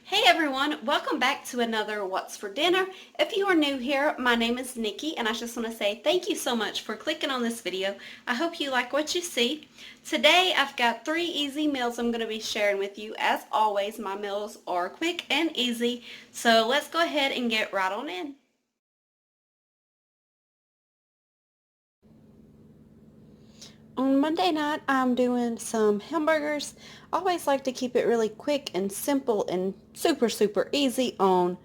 Hey everyone, welcome back to another What's for Dinner. If you are new here, my name is Nikki and I just want to say thank you so much for clicking on this video. I hope you like what you see. Today I've got 3 easy meals I'm going to be sharing with you. As always, my meals are quick and easy, so let's go ahead and get right on in. On Monday night, I'm doing some hamburgers. I always like to keep it really quick and simple and super easy on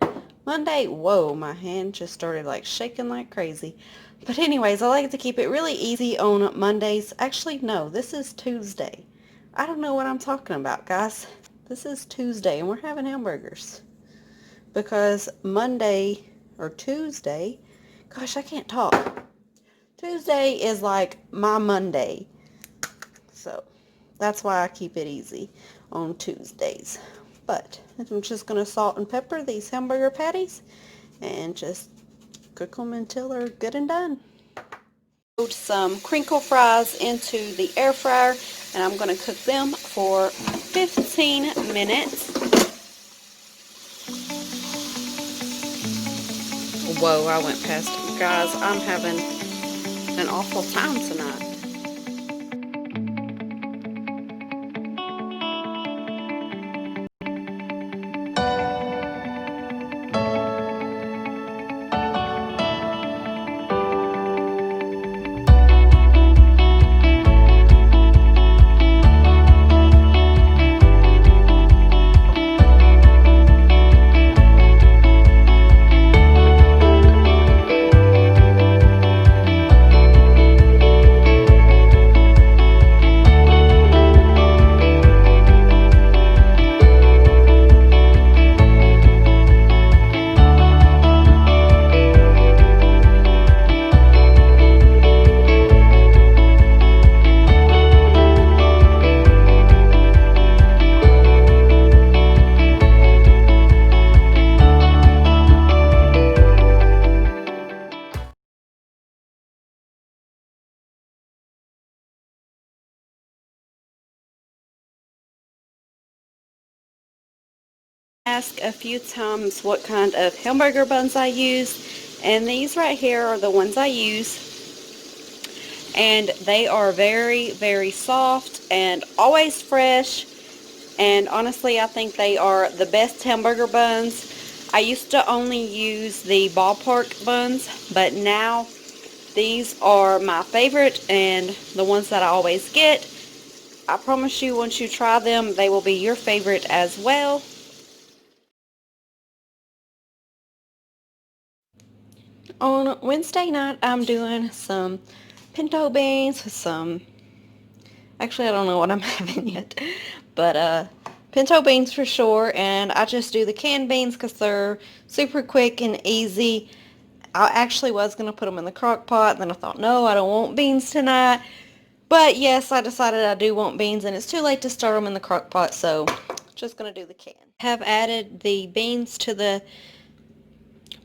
Monday. Whoa, my hand just started like shaking like crazy. But anyways, I like to keep it really easy on Mondays. Actually, no, this is Tuesday. I don't know what I'm talking about, guys. This is Tuesday and we're having hamburgers. Because Monday or Tuesday, gosh, I can't talk. Tuesday is like my Monday. So that's why I keep it easy on Tuesdays. But I'm just going to salt and pepper these hamburger patties and just cook them until they're good and done. Load some crinkle fries into the air fryer and I'm going to cook them for 15 minutes. Whoa, I went past it. Guys, I'm having an awful time tonight. Asked a few times what kind of hamburger buns I use, and these right here are the ones I use, and they are very soft and always fresh, and honestly I think they are the best hamburger buns. I used to only use the ballpark buns, but now these are my favorite and the ones that I always get. I promise you, once you try them, they will be your favorite as well. On Wednesday night, I'm doing some pinto beans with some, actually I don't know what I'm having yet, but pinto beans for sure, and I just do the canned beans because they're super quick and easy. I actually was going to put them in the crock pot, and then I thought, no, I don't want beans tonight. But yes, I decided I do want beans, and it's too late to start them in the crock pot, so just going to do the can. Have added the beans to the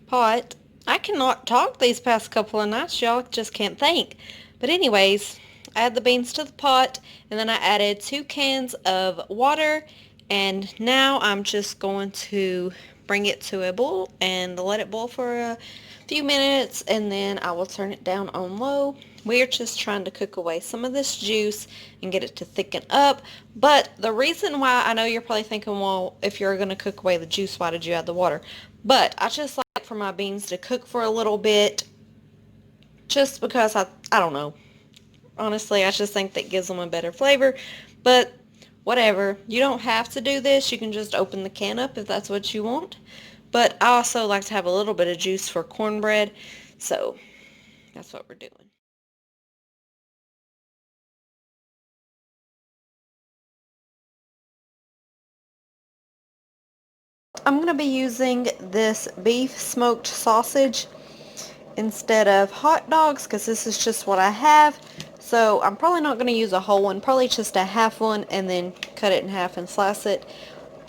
pot. I cannot talk these past couple of nights, y'all just can't think. But anyways, I add the beans to the pot, and then I added 2 cans of water, and now I'm just going to bring it to a boil and let it boil for a few minutes, and then I will turn it down on low. We're just trying to cook away some of this juice and get it to thicken up. But the reason why, I know you're probably thinking, well, if you're going to cook away the juice, why did you add the water? But I just like for my beans to cook for a little bit, just because I don't know. Honestly, I just think that gives them a better flavor. But whatever. You don't have to do this. You can just open the can up if that's what you want. But I also like to have a little bit of juice for cornbread. So that's what we're doing. I'm going to be using this beef smoked sausage instead of hot dogs because this is just what I have. So I'm probably not going to use a whole one, probably just a half one and then cut it in half and slice it.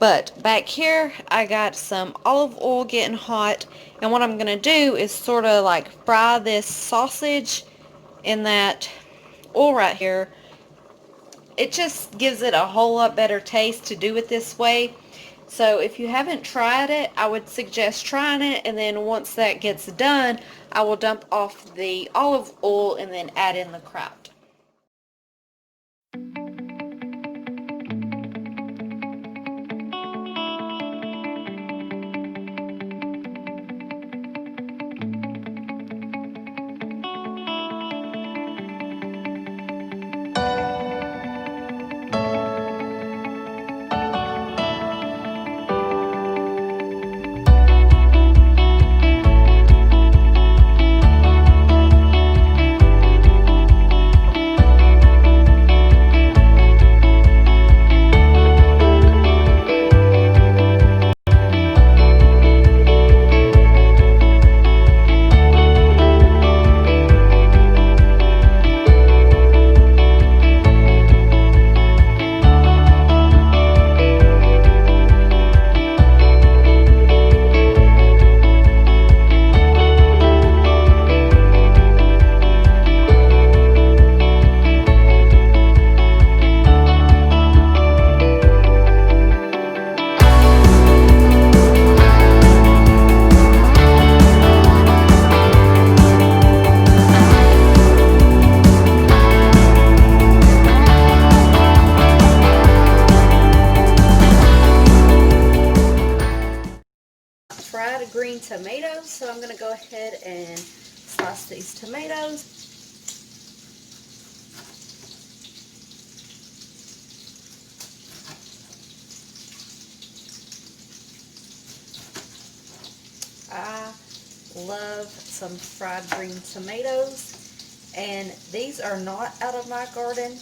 But back here I got some olive oil getting hot, and what I'm going to do is sort of like fry this sausage in that oil right here. It just gives it a whole lot better taste to do it this way. So if you haven't tried it, I would suggest trying it, and then once that gets done, I will dump off the olive oil and then add in the kraut. Fried green tomatoes, so I'm going to go ahead and slice these tomatoes. I love some fried green tomatoes, and these are not out of my garden.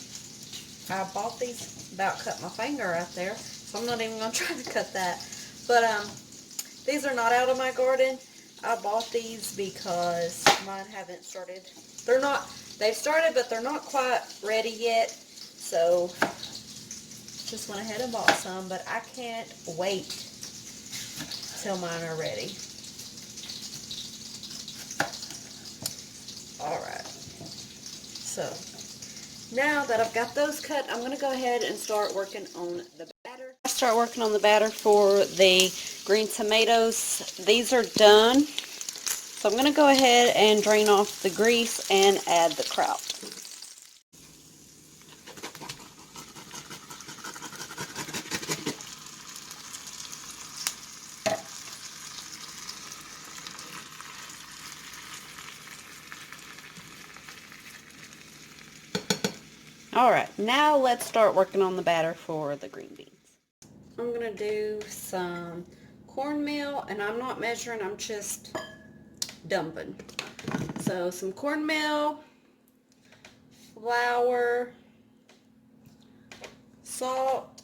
I bought these, about cut my finger right there, so I'm not even going to try to cut that. But these are not out of my garden. I bought these because mine haven't started. They've started, but they're not quite ready yet. So just went ahead and bought some, but I can't wait till mine are ready. Alright, so now that I've got those cut, I'm going to go ahead and start working on the batter. I start working on the batter for the green tomatoes. These are done, so I'm going to go ahead and drain off the grease and add the kraut. Alright, now let's start working on the batter for the green beans. I'm going to do some cornmeal, and I'm not measuring, I'm just dumping. So some cornmeal, flour, salt,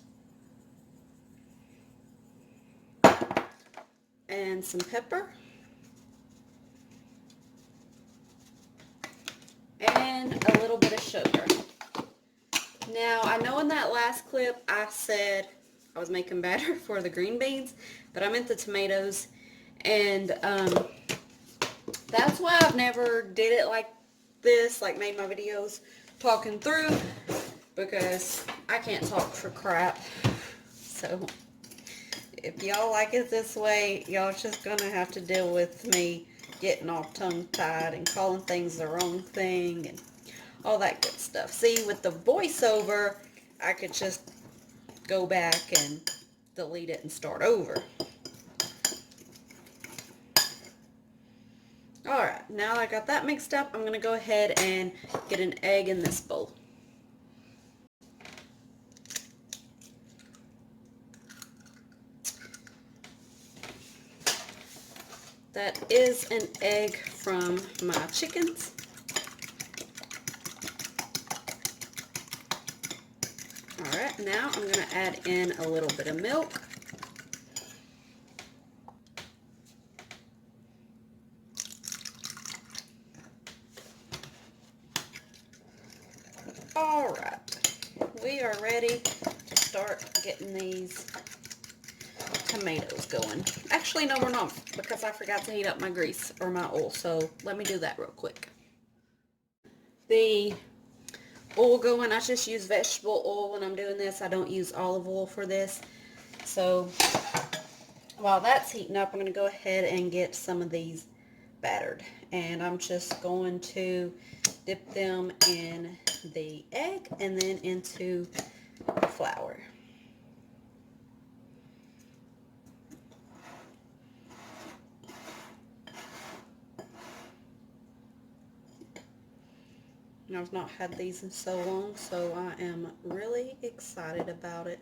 and some pepper, and a little bit of sugar. Now, I know in that last clip I said I was making batter for the green beans, but I meant the tomatoes, and that's why I've never did it like this, like made my videos talking through, because I can't talk for crap. So if y'all like it this way, y'all just gonna have to deal with me getting all tongue-tied and calling things the wrong thing and all that good stuff. See, with the voiceover, I could just go back and delete it and start over. Alright, now I got that mixed up, I'm going to go ahead and get an egg in this bowl. That is an egg from my chickens. Alright, now I'm going to add in a little bit of milk. Alright, we are ready to start getting these tomatoes going. Actually, no, we're not, because I forgot to heat up my grease or my oil, so let me do that real quick. The oil going, I just use vegetable oil when I'm doing this. I don't use olive oil for this. So while that's heating up, I'm going to go ahead and get some of these battered. And I'm just going to dip them in the egg and then into the flour. I've not had these in so long, so I am really excited about it.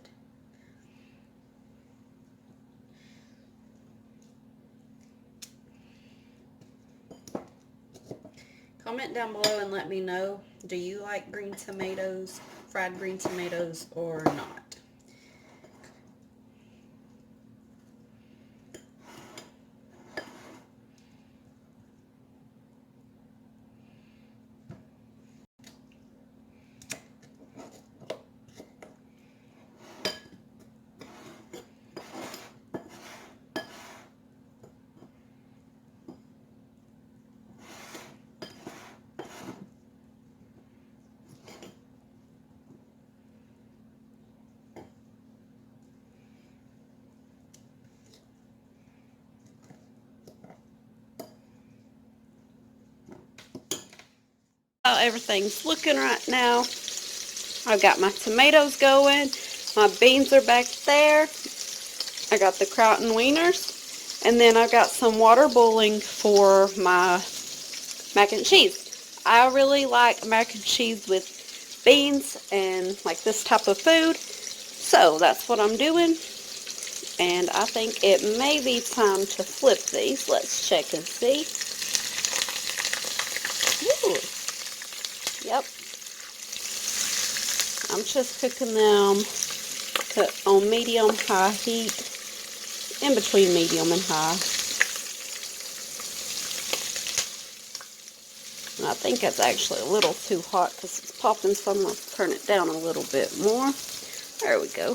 Comment down below and let me know, do you like green tomatoes, fried green tomatoes, or not? How everything's looking right now. I've got my tomatoes going. My beans are back there. I got the kraut and wieners. And then I've got some water boiling for my mac and cheese. I really like mac and cheese with beans and like this type of food. So that's what I'm doing. And I think it may be time to flip these. Let's check and see. Ooh. Yep. I'm just cooking them on medium-high heat, in between medium and high. And I think it's actually a little too hot because it's popping, so I'm going to turn it down a little bit more. There we go.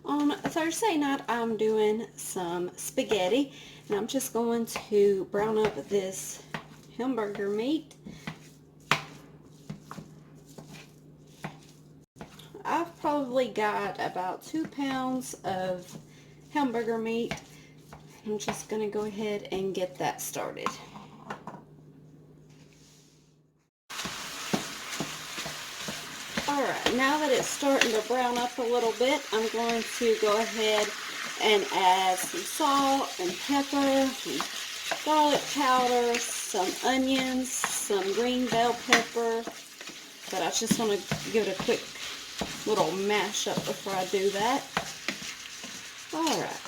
On Thursday night, I'm doing some spaghetti, and I'm just going to brown up this hamburger meat. I've probably got about 2 pounds of hamburger meat. I'm just going to go ahead and get that started. Alright, now that it's starting to brown up a little bit, I'm going to go ahead and add some salt and pepper, some garlic powder, some onions, some green bell pepper. But I just want to give it a quick little mash up before I do that. Alright.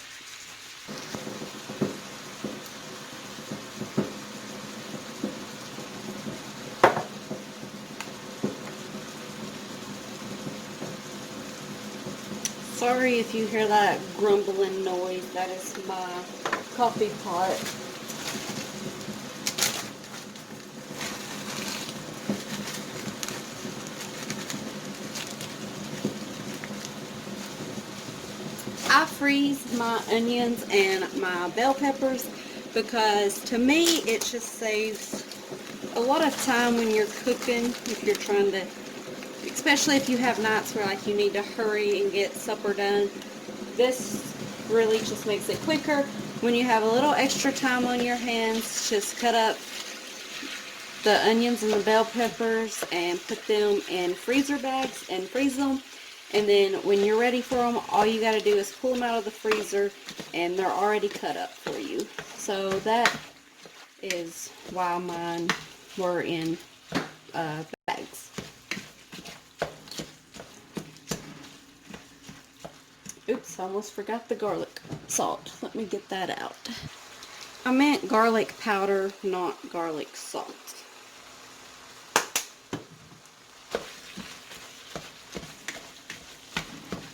Sorry if you hear that grumbling noise. That is my coffee pot. I freeze my onions and my bell peppers because to me it just saves a lot of time when you're cooking, if you're trying to, especially if you have nights where like you need to hurry and get supper done. This really just makes it quicker. When you have a little extra time on your hands, just cut up the onions and the bell peppers and put them in freezer bags and freeze them. And then when you're ready for them, all you got to do is pull them out of the freezer and they're already cut up for you. So that is why mine were in bags. Oops, I almost forgot the garlic salt. Let me get that out. I meant garlic powder, not garlic salt.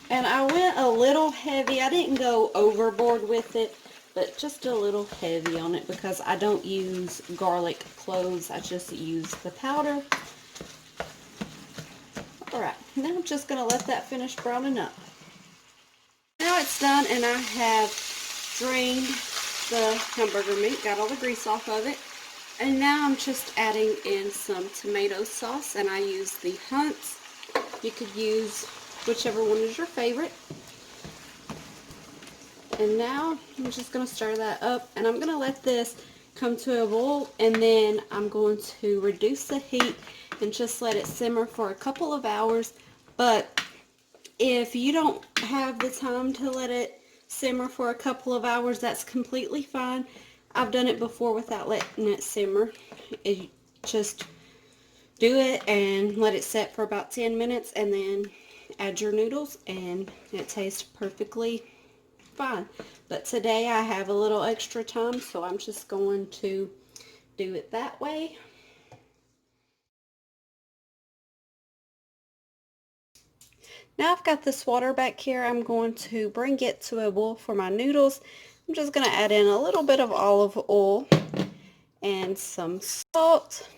And I went a little heavy. I didn't go overboard with it, but just a little heavy on it because I don't use garlic cloves. I just use the powder. Alright, now I'm just going to let that finish browning up. Now it's done, and I have drained the hamburger meat, got all the grease off of it. And now I'm just adding in some tomato sauce, and I use the Hunt's. You could use whichever one is your favorite. And now I'm just going to stir that up, and I'm going to let this come to a boil, and then I'm going to reduce the heat and just let it simmer for a couple of hours. But if you don't have the time to let it simmer for a couple of hours, that's completely fine. I've done it before without letting it simmer. Just do it and let it set for about 10 minutes, and then add your noodles, and it tastes perfectly fine. But today I have a little extra time, so I'm just going to do it that way. Now I've got this water back here. I'm going to bring it to a boil for my noodles. I'm just going to add in a little bit of olive oil and some salt.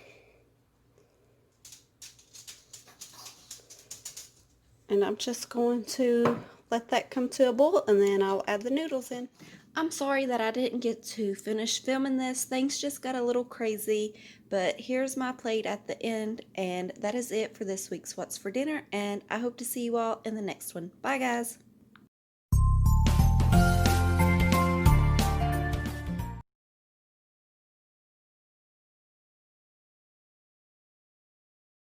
And I'm just going to let that come to a boil, and then I'll add the noodles in. I'm sorry that I didn't get to finish filming this. Things just got a little crazy, but here's my plate at the end, and that is it for this week's What's for Dinner, and I hope to see you all in the next one. Bye, guys.